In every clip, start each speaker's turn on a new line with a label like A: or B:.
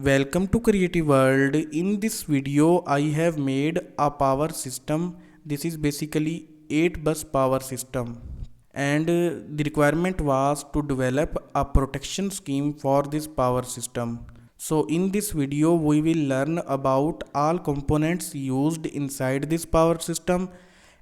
A: Welcome to Creative World. In this video I have made a power system. This is basically 8 bus power system, and the requirement was to develop a protection scheme for this power system. So in this video we will learn about all components used inside this power system,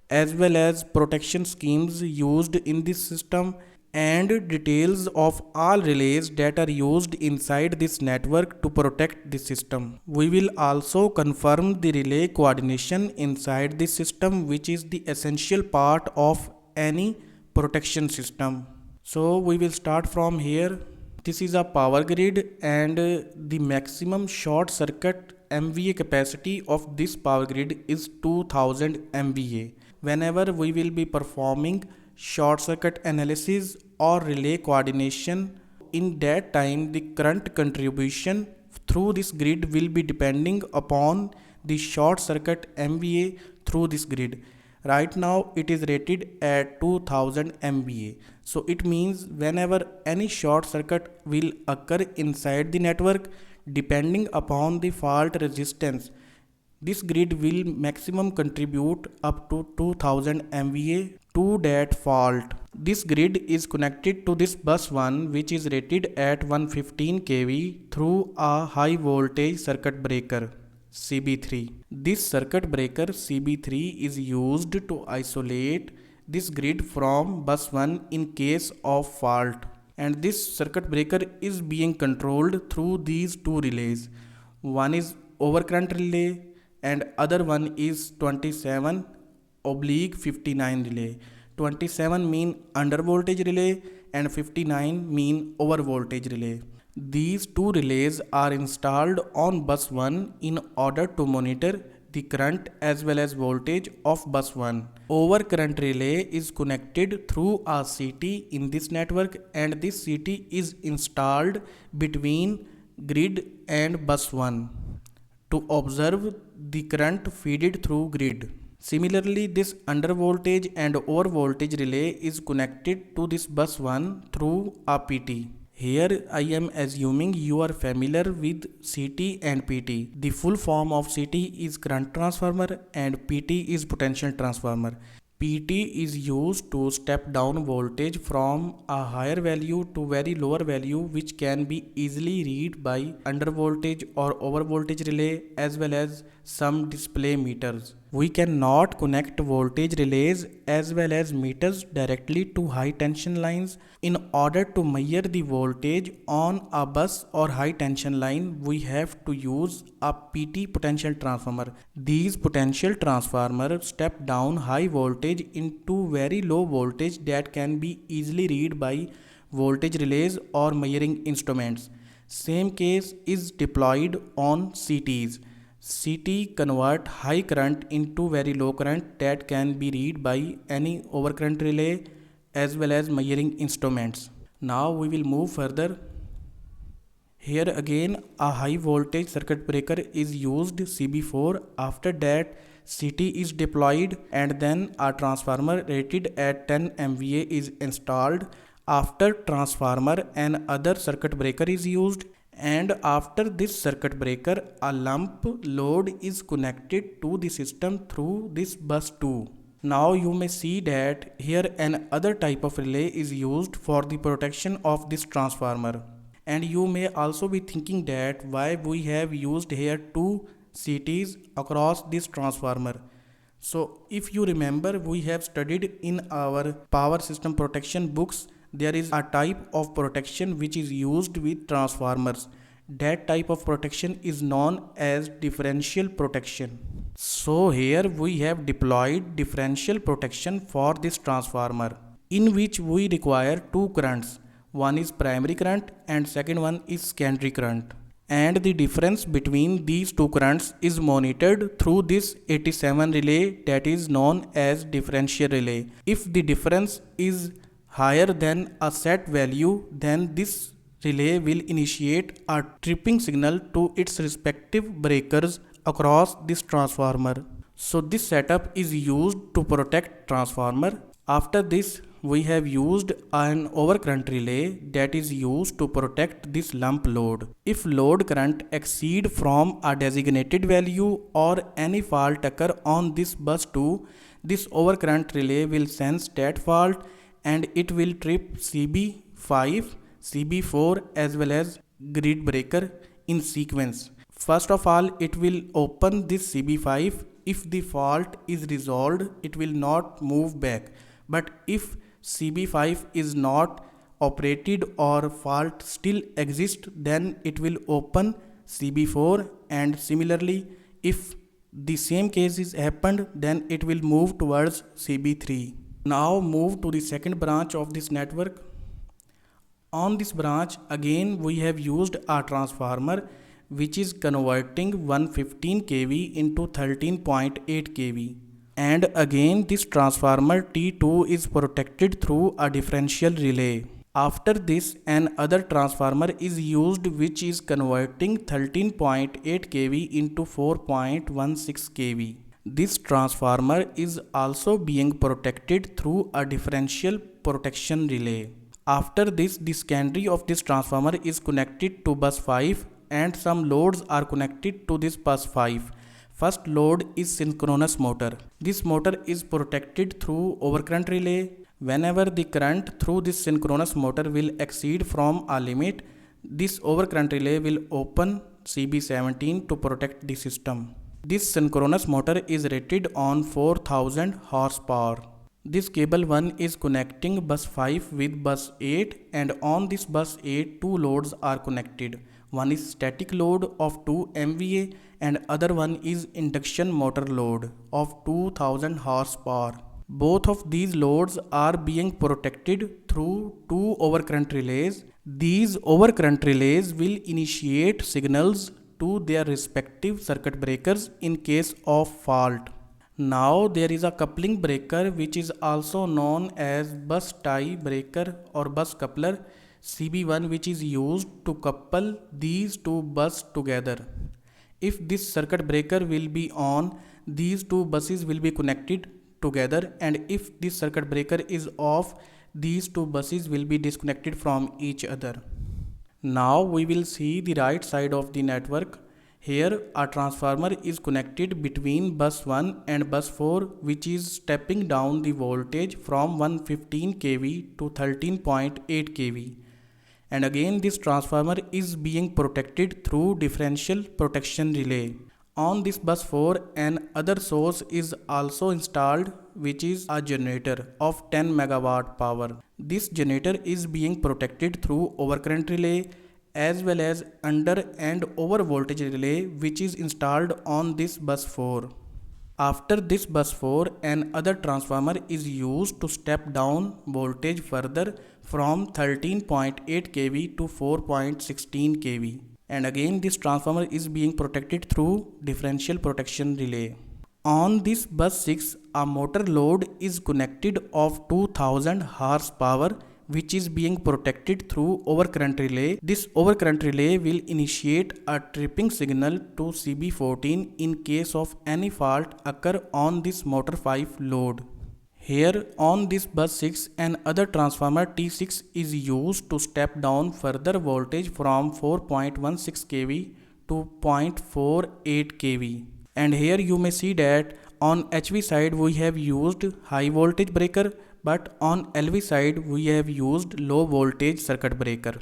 A: as well as protection schemes used in this system, and details of all relays that are used inside this network to protect the system. We will also confirm the relay coordination inside this system, which is the essential part of any protection system. So we will start from here. This is a power grid, and the maximum short circuit MVA capacity of this power grid is 2000 MVA. Whenever we will be performing short circuit analysis or relay coordination, in that time the current contribution through this grid will be depending upon the short circuit MVA through this grid. Right now it is rated at 2000 MVA. So it means whenever any short circuit will occur inside the network, depending upon the fault resistance, this grid will maximum contribute up to 2000 MVA to that fault. This grid is connected to this bus 1, which is rated at 115 kV through a high voltage circuit breaker CB3. This circuit breaker CB3 is used to isolate this grid from bus 1 in case of fault. And this circuit breaker is being controlled through these two relays. One is overcurrent relay and other one is 27/59 relay. 27 mean under voltage relay and 59 mean over voltage relay. These two relays are installed on bus 1 in order to monitor the current as well as voltage of bus 1. Overcurrent relay is connected through a CT in this network, and this CT is installed between grid and bus 1 to observe the current fed through grid. Similarly, this under voltage and over voltage relay is connected to this bus 1 through a PT. Here I am assuming you are familiar with CT and PT. The full form of CT is current transformer and PT is potential transformer. PT is used to step down voltage from a higher value to very lower value, which can be easily read by under voltage or over voltage relay as well as some display meters. We cannot connect voltage relays as well as meters directly to high tension lines. In order to measure the voltage on a bus or high tension line, we have to use a PT potential transformer. These potential transformers step down high voltage into very low voltage that can be easily read by voltage relays or measuring instruments. Same case is deployed on CTs. CT convert high current into very low current that can be read by any overcurrent relay as well as measuring instruments. Now we will move further. Here again a high voltage circuit breaker is used, CB4. After that CT is deployed and then a transformer rated at 10 MVA is installed. After transformer another circuit breaker is used, and after this circuit breaker a lump load is connected to the system through this bus 2. Now you may see that here another type of relay is used for the protection of this transformer. And you may also be thinking that why we have used here two CTs across this transformer. So if you remember, we have studied in our power system protection books, there is a type of protection which is used with transformers. That type of protection is known as differential protection. So here we have deployed differential protection for this transformer, in which we require two currents. One is primary current and second one is secondary current. And the difference between these two currents is monitored through this 87 relay that is known as differential relay. If the difference is higher than a set value, then this relay will initiate a tripping signal to its respective breakers across this transformer. So this setup is used to protect transformer. After this we have used an overcurrent relay that is used to protect this lump load. If load current exceed from a designated value or any fault occur on this bus 2, this overcurrent relay will sense that fault and it will trip CB5, CB4 as well as grid breaker in sequence. First of all, it will open this CB5. If the fault is resolved, it will not move back. But if CB5 is not operated or fault still exists, then it will open CB4, and similarly, if the same case is happened, then it will move towards CB3. Now move to the second branch of this network. On this branch, again we have used a transformer which is converting 115 kV into 13.8 kV. And again this transformer T2 is protected through a differential relay. After this, another transformer is used which is converting 13.8 kV into 4.16 kV. This transformer is also being protected through a differential protection relay. After this, the secondary of this transformer is connected to bus 5 and some loads are connected to this bus 5. First load is synchronous motor. This motor is protected through overcurrent relay. Whenever the current through this synchronous motor will exceed from a limit, this overcurrent relay will open CB17 to protect the system. This synchronous motor is rated on 4000 horsepower. This cable 1 is connecting bus 5 with bus 8, and on this bus 8 two loads are connected. One is static load of 2 MVA and other one is induction motor load of 2000 horsepower. Both of these loads are being protected through two overcurrent relays. These overcurrent relays will initiate signals to their respective circuit breakers in case of fault. Now there is a coupling breaker which is also known as bus tie breaker or bus coupler CB1, which is used to couple these two buses together. If this circuit breaker will be on, these two buses will be connected together, and if this circuit breaker is off, these two buses will be disconnected from each other. Now we will see the right side of the network. Here a transformer is connected between bus 1 and bus 4, which is stepping down the voltage from 115 kV to 13.8 kV. And again this transformer is being protected through differential protection relay. On this bus 4, another source is also installed, which is a generator of 10 megawatt power. This generator is being protected through overcurrent relay as well as under and over voltage relay, which is installed on this bus 4. After this bus 4, another transformer is used to step down voltage further from 13.8 kV to 4.16 kV. And again this transformer is being protected through differential protection relay. On this bus 6, a motor load is connected of 2000 horsepower, which is being protected through overcurrent relay. This overcurrent relay will initiate a tripping signal to CB14 in case of any fault occur on this motor 5 load. Here on this bus 6, another transformer T6 is used to step down further voltage from 4.16 kV to 0.48 kV. And here you may see that on HV side we have used high voltage breaker, but on LV side we have used low voltage circuit breaker.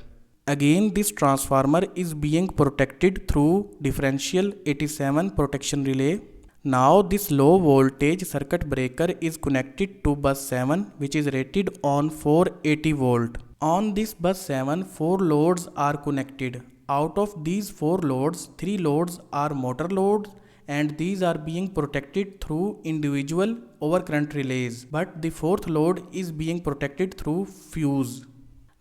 A: Again this transformer is being protected through differential 87 protection relay. Now this low voltage circuit breaker is connected to bus 7, which is rated on 480 volt. On this bus 7, 4 loads are connected. Out of these 4 loads, 3 loads are motor loads, and these are being protected through individual overcurrent relays, but the 4th load is being protected through fuse.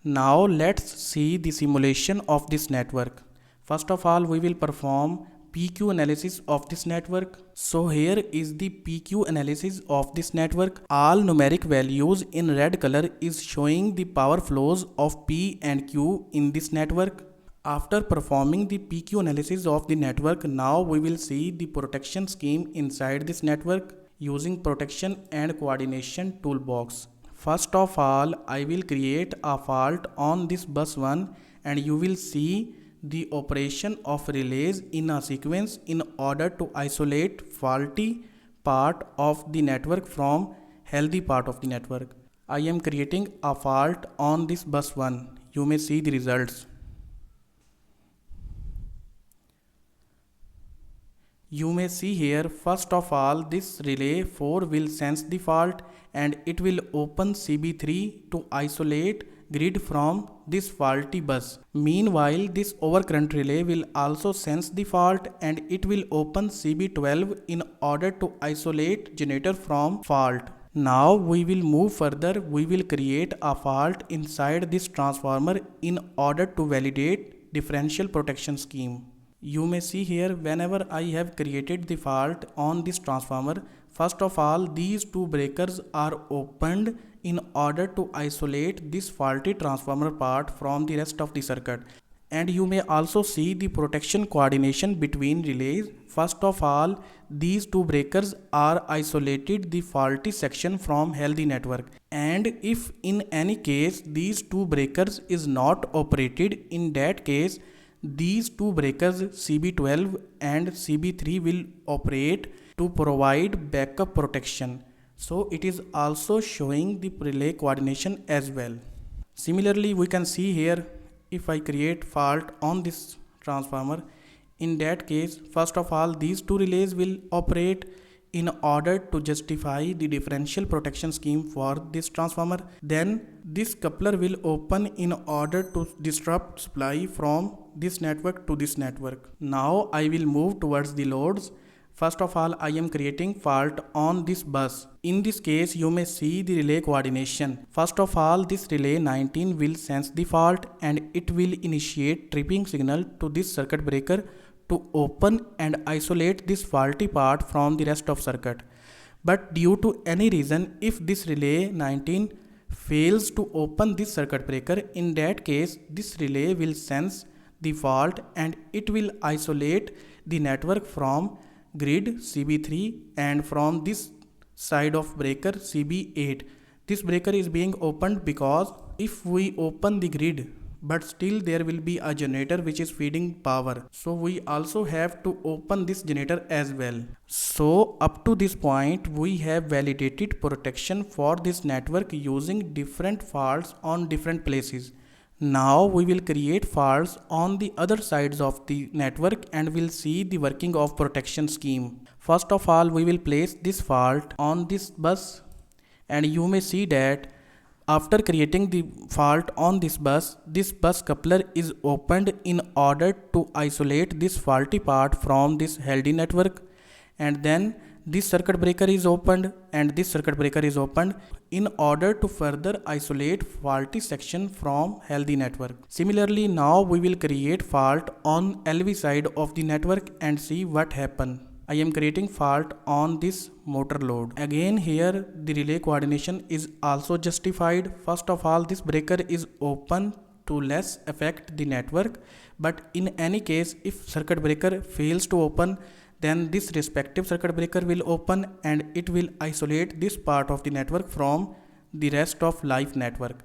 A: Now let's see the simulation of this network. First of all, we will perform PQ analysis of this network. So here is the PQ analysis of this network. All numeric values in red color is showing the power flows of P and Q in this network. After performing the PQ analysis of the network, now we will see the protection scheme inside this network using protection and coordination toolbox. First of all, I will create a fault on this bus 1 and you will see the operation of relays in a sequence in order to isolate faulty part of the network from healthy part of the network. I am creating a fault on this bus 1. You may see the results. You may see here, first of all, this relay 4 will sense the fault and it will open CB3 to isolate grid from this faulty bus. Meanwhile, this overcurrent relay will also sense the fault and it will open CB12 in order to isolate generator from fault. Now we will move further. We will create a fault inside this transformer in order to validate differential protection scheme. You may see here, whenever I have created the fault on this transformer, first of all these two breakers are opened in order to isolate this faulty transformer part from the rest of the circuit. And you may also see the protection coordination between relays. First of all, these two breakers are isolated the faulty section from healthy network. And if in any case these two breakers is not operated, in that case these two breakers CB12 and CB3 will operate to provide backup protection. So it is also showing the relay coordination as well. Similarly, we can see here, if I create fault on this transformer, in that case, first of all, these two relays will operate in order to justify the differential protection scheme for this transformer. Then this coupler will open in order to disrupt supply from this network to this network. Now I will move towards the loads. First of all, I am creating fault on this bus. In this case, you may see the relay coordination. First of all, this relay 19 will sense the fault and it will initiate tripping signal to this circuit breaker to open and isolate this faulty part from the rest of circuit. But due to any reason, if this relay 19 fails to open this circuit breaker, in that case this relay will sense the fault and it will isolate the network from grid CB3 and from this side of breaker CB8. This breaker is being opened because if we open the grid, but still there will be a generator which is feeding power, so we also have to open this generator as well. So up to this point we have validated protection for this network using different faults on different places. Now we will create faults on the other sides of the network and we'll see the working of protection scheme. First of all, we will place this fault on this bus and you may see that after creating the fault on this bus coupler is opened in order to isolate this faulty part from this healthy network, and then this circuit breaker is opened and this circuit breaker is opened in order to further isolate faulty section from healthy network. Similarly, now we will create fault on LV side of the network and see what happen. I am creating fault on this motor load. Again here the relay coordination is also justified. First of all, this breaker is open to less affect the network, but in any case if circuit breaker fails to open, then this respective circuit breaker will open and it will isolate this part of the network from the rest of live network,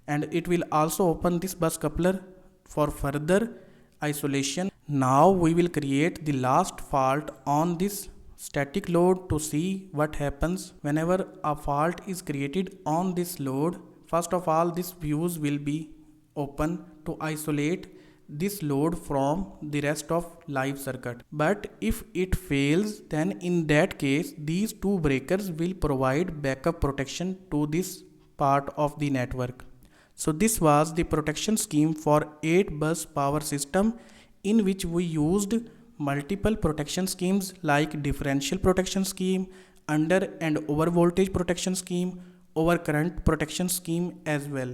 A: and it will also open this bus coupler for further isolation. Now we will create the last fault on this static load to see what happens whenever a fault is created on this load. First of all, this fuse will be open to isolate this load from the rest of live circuit. But if it fails, then in that case these two breakers will provide backup protection to this part of the network. So this was the protection scheme for 8 bus power system, in which we used multiple protection schemes like differential protection scheme, under and over voltage protection scheme, overcurrent protection scheme as well.